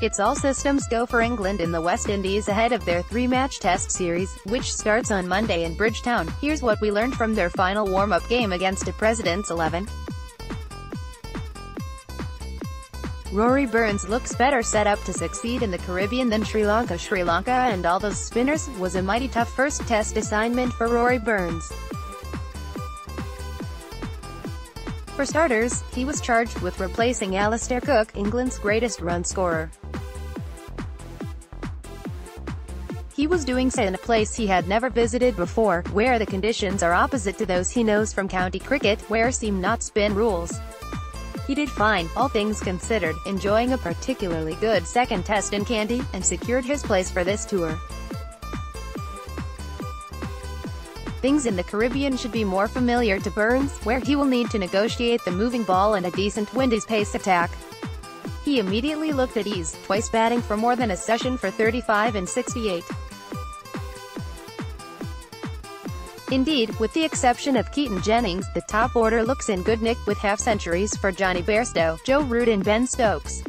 It's all systems go for England in the West Indies ahead of their three-match test series, which starts on Monday in Bridgetown. Here's what we learned from their final warm-up game against the President's 11. Rory Burns looks better set up to succeed in the Caribbean than Sri Lanka Sri Lanka and all those spinners. Was a mighty tough first test assignment for Rory Burns. For starters, he was charged with replacing Alastair Cook, England's greatest run scorer. He was doing so in a place he had never visited before, where the conditions are opposite to those he knows from county cricket, where seam not spin rules. He did fine, all things considered, enjoying a particularly good second test in Kandy, and secured his place for this tour. Things in the Caribbean should be more familiar to Burns, where he will need to negotiate the moving ball and a decent Windies pace attack. He immediately looked at ease, twice batting for more than a session for 35 and 68. Indeed, with the exception of Keaton Jennings, the top order looks in good nick, with half-centuries for Johnny Bairstow, Joe Root and Ben Stokes.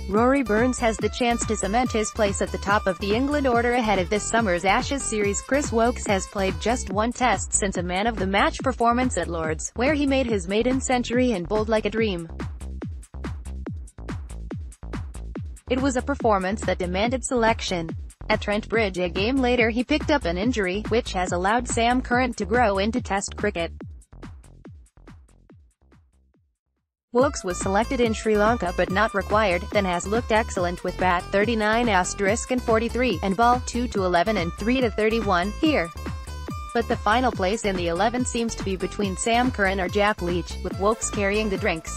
Rory Burns has the chance to cement his place at the top of the England order ahead of this summer's Ashes series. Chris Woakes has played just one test since a man-of-the-match performance at Lord's, where he made his maiden century and bowled like a dream. It was a performance that demanded selection. At Trent Bridge a game later he picked up an injury, which has allowed Sam Curran to grow into Test cricket. Woakes was selected in Sri Lanka but not required, then has looked excellent with bat 39 and 43, and ball 2-11 and 3-31, here. But the final place in the 11 seems to be between Sam Curran or Jack Leach, with Woakes carrying the drinks.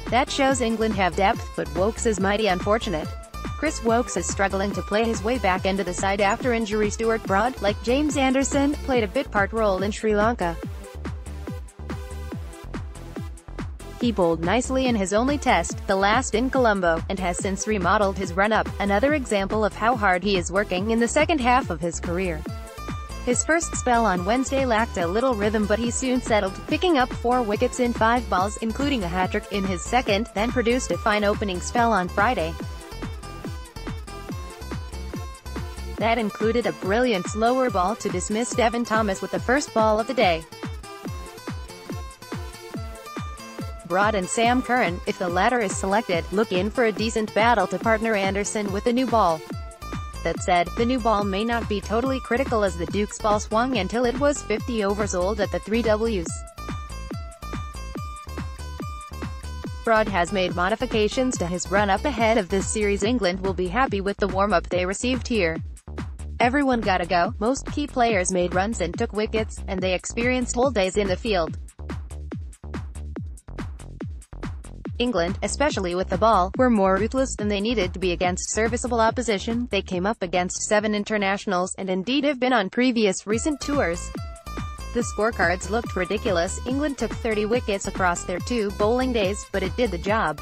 That shows England have depth, but Woakes is mighty unfortunate. Chris Woakes is struggling to play his way back into the side after injury. Stuart Broad, like James Anderson, played a bit-part role in Sri Lanka. He bowled nicely in his only test, the last in Colombo, and has since remodeled his run-up, another example of how hard he is working in the second half of his career. His first spell on Wednesday lacked a little rhythm, but he soon settled, picking up 4 wickets in 5 balls, including a hat-trick in his second, then produced a fine opening spell on Friday. That included a brilliant slower ball to dismiss Devon Thomas with the first ball of the day. Broad and Sam Curran, if the latter is selected, look in for a decent battle to partner Anderson with the new ball. That said, the new ball may not be totally critical, as the Duke's ball swung until it was 50 overs old at the 3Ws. Broad has made modifications to his run-up ahead of this series. England will be happy with the warm-up they received here. Everyone gotta go, most key players made runs and took wickets, and they experienced whole days in the field. England, especially with the ball, were more ruthless than they needed to be against serviceable opposition. They came up against 7 internationals, and indeed have been on previous recent tours. The scorecards looked ridiculous. England took 30 wickets across their 2 bowling days, but it did the job.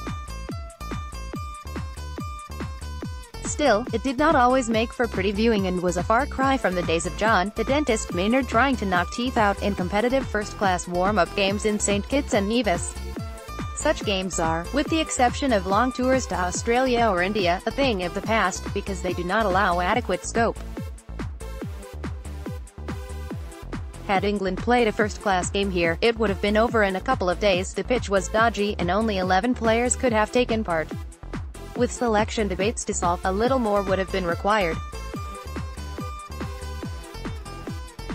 Still, it did not always make for pretty viewing and was a far cry from the days of John, the Dentist, Maynard trying to knock teeth out in competitive first-class warm-up games in St Kitts and Nevis. Such games are, with the exception of long tours to Australia or India, a thing of the past, because they do not allow adequate scope. Had England played a first-class game here, it would have been over in a couple of days. The pitch was dodgy, and only 11 players could have taken part. With selection debates to solve, a little more would have been required.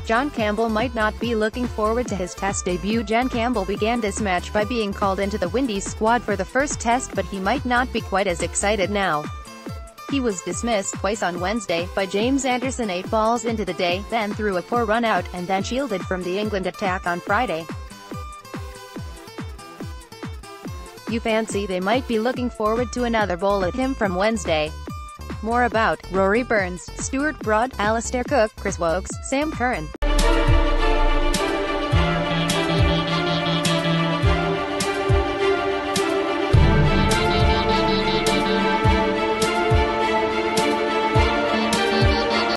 John Campbell might not be looking forward to his test debut. John Campbell began this match by being called into the Windies squad for the first test, but he might not be quite as excited now. He was dismissed twice on Wednesday, by James Anderson 8 balls into the day, then threw a poor run out, and then shielded from the England attack on Friday. You fancy they might be looking forward to another bowl at him from Wednesday. More about Rory Burns, Stuart Broad, Alastair Cook, Chris Woakes, Sam Curran.